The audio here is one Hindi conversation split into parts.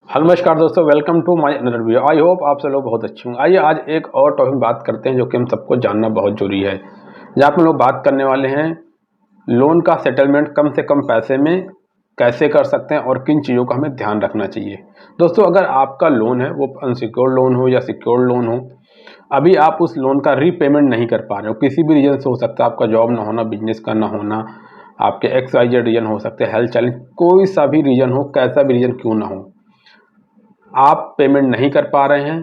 हेलो नमस्कार दोस्तों, welcome to my another video. I hope आप सब लोग बहुत अच्छे होंगे। आइए आज एक और टॉपिक बात करते हैं जो कि हम सबको जानना बहुत जरूरी है। जहाँ पे हम लोग बात करने वाले हैं लोन का सेटलमेंट कम से कम पैसे में कैसे कर सकते हैं और किन चीज़ों का हमें ध्यान रखना चाहिए। दोस्तों, अगर आपका लोन है वो अनसिक्योर्ड लोन हो या सिक्योर्ड लोन हो, अभी आप उस लोन का रीपेमेंट नहीं कर पा रहे हो, किसी भी रीजन से हो सकता है, आपका जॉब ना होना, बिजनेस का ना होना, आपके XYZ रीजन हो सकते हैं, हेल्थ चैलेंज, कोई सा भी रीजन हो, कैसा भी रीजन क्यों ना हो, आप पेमेंट नहीं कर पा रहे हैं,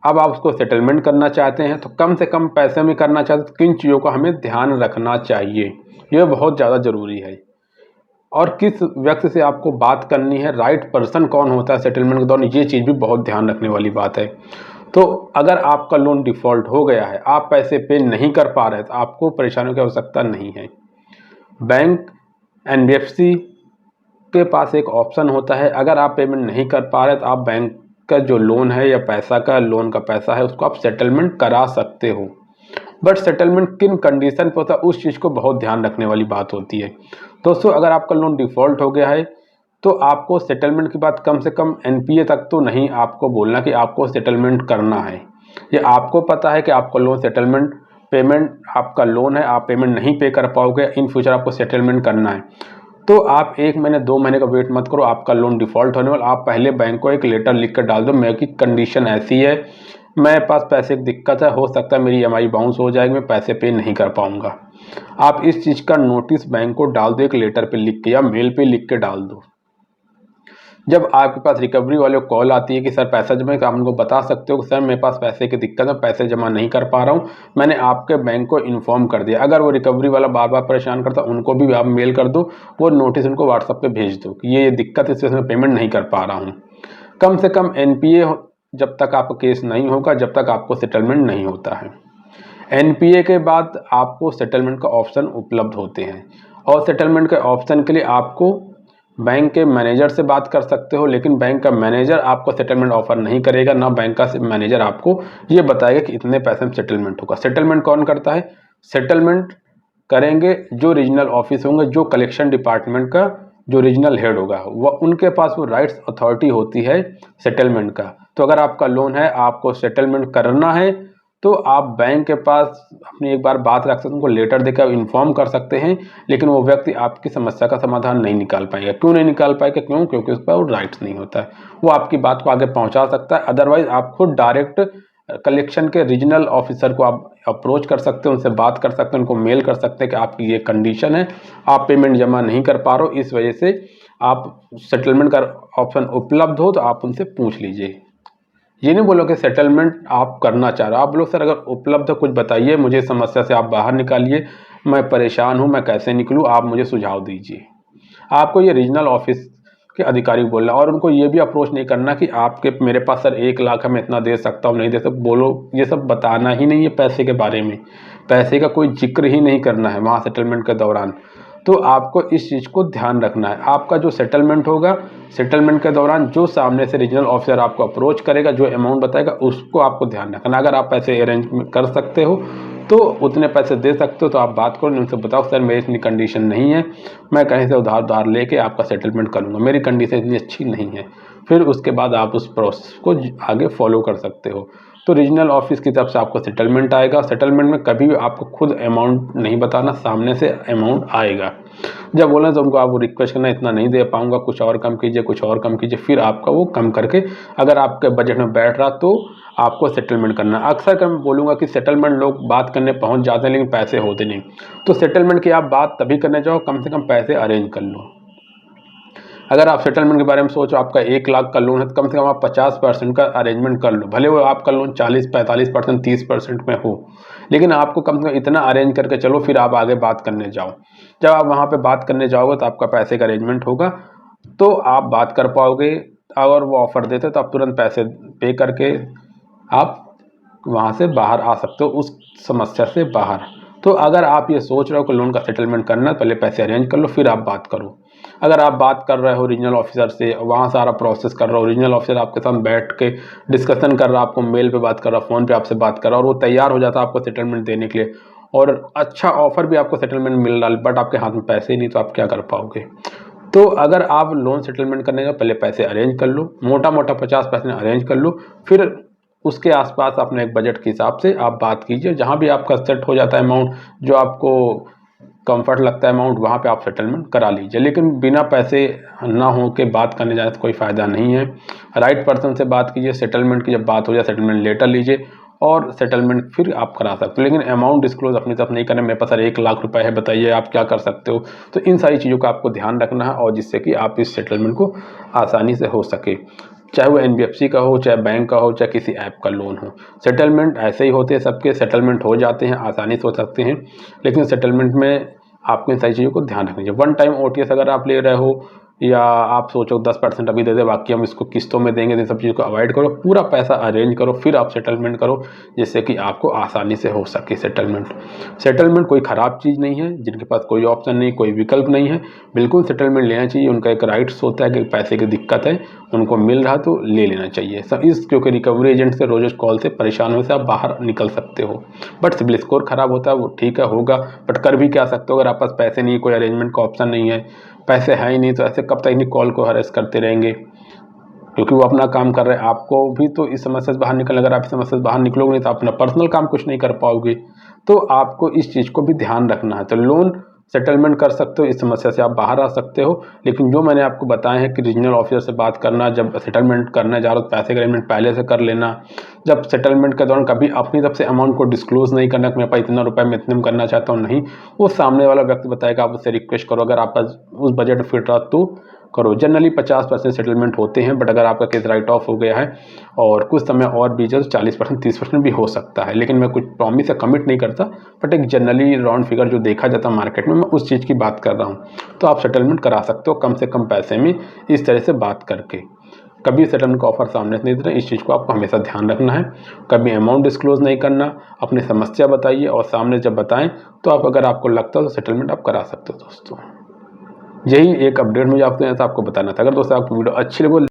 अब आप उसको सेटलमेंट करना चाहते हैं, तो कम से कम पैसे में करना चाहते हैं तो किन चीज़ों का हमें ध्यान रखना चाहिए, यह बहुत ज़्यादा ज़रूरी है। और किस व्यक्ति से आपको बात करनी है, राइट पर्सन कौन होता है सेटलमेंट के दौरान, ये चीज़ भी बहुत ध्यान रखने वाली बात है। तो अगर आपका लोन डिफ़ॉल्ट हो गया है, आप पैसे पे नहीं कर पा रहे, तो आपको परेशानियों की आवश्यकता नहीं है। बैंक, NBFC के पास एक ऑप्शन होता है, अगर आप पेमेंट नहीं कर पा रहे तो आप बैंक का जो लोन है या पैसा का लोन का पैसा है उसको आप सेटलमेंट करा सकते हो। बट सेटलमेंट किन कंडीशन पे होता है उस चीज़ को बहुत ध्यान रखने वाली बात होती है। दोस्तों, अगर आपका लोन डिफ़ॉल्ट हो गया है तो आपको सेटलमेंट की बात कम से कम NPA तक तो नहीं आपको बोलना कि आपको सेटलमेंट करना है। ये आपको पता है कि आपका लोन सेटलमेंट पेमेंट आपका लोन है, आप पेमेंट नहीं पे कर पाओगे, इन फ्यूचर आपको सेटलमेंट करना है, तो आप 1 महीने 2 महीने का वेट मत करो, आपका लोन डिफ़ॉल्ट होने वाला। आप पहले बैंक को एक लेटर लिख कर डाल दो, मेरी कंडीशन ऐसी है, मेरे पास पैसे की दिक्कत है, हो सकता है मेरी EMI बाउंस हो जाएगी, मैं पैसे पे नहीं कर पाऊंगा। आप इस चीज़ का नोटिस बैंक को डाल दो, एक लेटर पे लिख के या मेल पे लिख के डाल दो। जब आपके पास रिकवरी वाले को कॉल आती है कि सर पैसा जमा है, तो आप उनको बता सकते हो कि सर मेरे पास पैसे की दिक्कत है, पैसे जमा नहीं कर पा रहा हूँ, मैंने आपके बैंक को इन्फॉर्म कर दिया। अगर वो रिकवरी वाला बार बार परेशान करता, उनको भी आप मेल कर दो, वो नोटिस उनको व्हाट्सएप पे भेज दो कि ये दिक्कत है, इस वजह से मैं पेमेंट नहीं कर पा रहा हूँ। कम से कम NPA जब तक आपका केस नहीं होगा, जब तक आपको सेटलमेंट नहीं होता है। NPA के बाद आपको सेटलमेंट का ऑप्शन उपलब्ध होते हैं, और सेटलमेंट के ऑप्शन के लिए आपको बैंक के मैनेजर से बात कर सकते हो, लेकिन बैंक का मैनेजर आपको सेटलमेंट ऑफर नहीं करेगा, ना बैंक का मैनेजर आपको ये बताएगा कि इतने पैसे में सेटलमेंट होगा। सेटलमेंट कौन करता है? सेटलमेंट करेंगे जो रीजनल ऑफिस होंगे, जो कलेक्शन डिपार्टमेंट का जो रीजनल हेड होगा, वह उनके पास वो राइट्स अथॉरिटी होती है सेटलमेंट का। तो अगर आपका लोन है, आपको सेटलमेंट करना है, तो आप बैंक के पास अपनी एक बार बात रख सकते हैं, उनको लेटर देकर इन्फॉर्म कर सकते हैं, लेकिन वो व्यक्ति आपकी समस्या का समाधान नहीं निकाल पाएगा। क्यों नहीं निकाल पाएगा? क्योंकि उस पर वो राइट्स नहीं होता है। वो आपकी बात को आगे पहुंचा सकता है, अदरवाइज आप खुद डायरेक्ट कलेक्शन के रीजनल ऑफिसर को आप अप्रोच कर सकते हैं, उनसे बात कर सकते हैं, उनको मेल कर सकते हैं कि आपकी ये कंडीशन है, आप पेमेंट जमा नहीं कर पा रहे हो, इस वजह से आप सेटलमेंट का ऑप्शन उपलब्ध हो तो आप उनसे पूछ लीजिए। ये नहीं बोलो कि सेटलमेंट आप करना चाह रहे हो, आप बोलो सर अगर उपलब्ध है कुछ बताइए, मुझे समस्या से आप बाहर निकालिए, मैं परेशान हूँ, मैं कैसे निकलूँ, आप मुझे सुझाव दीजिए। आपको ये रीजनल ऑफिस के अधिकारी को बोलना, और उनको ये भी अप्रोच नहीं करना कि आपके मेरे पास सर 1 लाख है, मैं इतना दे सकता हूँ, नहीं दे सकता, बोलो ये सब बताना ही नहीं है। पैसे के बारे में, पैसे का कोई जिक्र ही नहीं करना है वहाँ सेटलमेंट के दौरान। तो आपको इस चीज़ को ध्यान रखना है। आपका जो सेटलमेंट होगा, सेटलमेंट के दौरान जो सामने से रीजनल ऑफिसर आपको अप्रोच करेगा, जो अमाउंट बताएगा, उसको आपको ध्यान रखना। अगर आप पैसे अरेंज कर सकते हो तो उतने पैसे दे सकते हो, तो आप बात करो, उनसे बताओ सर मेरी इतनी कंडीशन नहीं है, मैं कहीं से उधार लेके आपका सेटलमेंट करूँगा, मेरी कंडीशन इतनी अच्छी नहीं है। फिर उसके बाद आप उस प्रोसेस को आगे फॉलो कर सकते हो। तो रीजनल ऑफिस की तरफ से आपको सेटलमेंट आएगा। सेटलमेंट में कभी भी आपको खुद अमाउंट नहीं बताना, सामने से अमाउंट आएगा। जब बोला तो उनको आप रिक्वेस्ट करना, इतना नहीं दे पाऊंगा, कुछ और कम कीजिए, कुछ और कम कीजिए, फिर आपका वो कम करके अगर आपके बजट में बैठ रहा तो आपको सेटलमेंट करना। अक्सर मैं बोलूँगा कि सेटलमेंट लोग बात करने पहुँच जाते हैं, लेकिन पैसे होते नहीं। तो सेटलमेंट की आप बात तभी करने जाओ, कम से कम पैसे अरेंज कर लो। अगर आप सेटलमेंट के बारे में सोचो, आपका 1 लाख का लोन है, तो कम से कम आप 50% का अरेंजमेंट कर लो। भले वो आपका लोन 40-45%, 30% में हो, लेकिन आपको कम से कम इतना अरेंज करके चलो, फिर आप आगे बात करने जाओ। जब आप वहाँ पे बात करने जाओगे तो आपका पैसे का अरेंजमेंट होगा, तो आप बात कर पाओगे। अगर वो ऑफर देते तो आप तुरंत पैसे पे करके आप वहाँ से बाहर आ सकते हो, उस समस्या से बाहर। तो अगर आप ये सोच रहे हो कि लोन का सेटलमेंट करना है, पहले पैसे अरेंज कर लो, फिर आप बात करो। अगर आप बात कर रहे हो रीजनल ऑफिसर से, वहाँ सारा प्रोसेस कर रहे हो, रीजनल ऑफिसर आपके साथ बैठ के डिस्कशन कर रहा है, आपको मेल पे बात कर रहा, फ़ोन पे आपसे बात कर रहा, और वो तैयार हो जाता है आपको सेटलमेंट देने के लिए, और अच्छा ऑफर भी आपको सेटलमेंट मिल रहा है, बट आपके हाथ में पैसे ही नहीं, तो आप क्या कर पाओगे? तो अगर आप लोन सेटलमेंट करने का पहले पैसे अरेंज कर लो, मोटा मोटा 50% अरेंज कर लो, फिर उसके आसपास अपने एक बजट के हिसाब से आप बात कीजिए। जहाँ भी आपका सेट हो जाता है अमाउंट, जो आपको कंफर्ट लगता है अमाउंट, वहाँ पे आप सेटलमेंट करा लीजिए। लेकिन बिना पैसे ना हो के बात करने जाए तो कोई फ़ायदा नहीं है। राइट पर्सन से बात कीजिए। सेटलमेंट की जब बात हो जाए सेटलमेंट लेटर लीजिए और सेटलमेंट फिर आप करा सकते हो। लेकिन अमाउंट डिस्क्लोज अपनी तरफ नहीं करें, मेरे पास 1 लाख रुपए है, बताइए आप क्या कर सकते हो। तो इन सारी चीज़ों का आपको ध्यान रखना है, और जिससे कि आप इस सेटलमेंट को आसानी से हो सके। चाहे वो NBFC का हो, चाहे बैंक का हो, चाहे किसी ऐप का लोन हो। सेटलमेंट ऐसे ही होते हैं, सबके सेटलमेंट हो जाते हैं, आसानी से हो सकते हैं। लेकिन सेटलमेंट में आपको इन सारी चीज़ों को ध्यान रखना चाहिए। वन टाइम OTS अगर आप ले रहे हो, या आप सोचो 10% अभी दे दे, बाकी हम इसको किस्तों में देंगे, तो सब चीज़ को अवॉइड करो। पूरा पैसा अरेंज करो, फिर आप सेटलमेंट करो, जिससे कि आपको आसानी से हो सके सेटलमेंट। सेटलमेंट कोई ख़राब चीज़ नहीं है। जिनके पास कोई ऑप्शन नहीं, कोई विकल्प नहीं है, बिल्कुल सेटलमेंट लेना चाहिए। उनका एक राइट्स होता है कि पैसे की दिक्कत है, उनको मिल रहा तो ले लेना चाहिए। क्योंकि रिकवरी एजेंट से रोज़ कॉल से परेशान होने से आप बाहर निकल सकते हो। बट सिबिल स्कोर ख़राब होता है, वो ठीक है, होगा, बट कर भी क्या सकते हो। अगर आपके पास पैसे नहीं है, कोई अरेंजमेंट का ऑप्शन नहीं है, पैसे है ही नहीं, तो ऐसे कब तक इन्हीं कॉल को हरेस करते रहेंगे, क्योंकि वो अपना काम कर रहे हैं। आपको भी तो इस समस्या से बाहर निकलना, अगर आप इस समस्या से बाहर निकलोगे नहीं तो अपना पर्सनल काम कुछ नहीं कर पाओगे। तो आपको इस चीज़ को भी ध्यान रखना है। तो लोन सेटलमेंट कर सकते हो, इस समस्या से आप बाहर आ सकते हो। लेकिन जो मैंने आपको बताया है कि रीजनल ऑफिसर से बात करना, जब सेटलमेंट करने जा रहे हो तो पैसे का अरेंजमेंट पहले से कर लेना। जब सेटलमेंट के दौरान कभी अपनी तरफ से अमाउंट को डिस्क्लोज नहीं करना कि मेरे पास इतना रुपये मैं इतने में करना चाहता हूँ, नहीं। वो सामने वाला व्यक्ति बताएगा, आप उससे रिक्वेस्ट करो। अगर आप उस बजट फिट रहा तो करो। जनरली 50% सेटलमेंट होते हैं, बट अगर आपका केस राइट ऑफ हो गया है और कुछ समय और बीत जाए तो 40% 30% भी हो सकता है। लेकिन मैं कुछ प्रॉमिस या कमिट नहीं करता, बट एक जनरली राउंड फिगर जो देखा जाता है मार्केट में, मैं उस चीज़ की बात कर रहा हूँ। तो आप सेटलमेंट करा सकते हो कम से कम पैसे में, इस तरह से बात करके। कभी सेटलमेंट का ऑफर सामने से नहीं देना, इस चीज़ को आपको हमेशा ध्यान रखना है। कभी अमाउंट डिस्क्लोज नहीं करना, अपनी समस्या बताइए और सामने जब बताएं तो आप, अगर आपको लगता है तो सेटलमेंट आप करा सकते हो दोस्तों। यही एक अपडेट मुझे आपको बताना था। अगर दोस्तों आपको वीडियो अच्छी लगे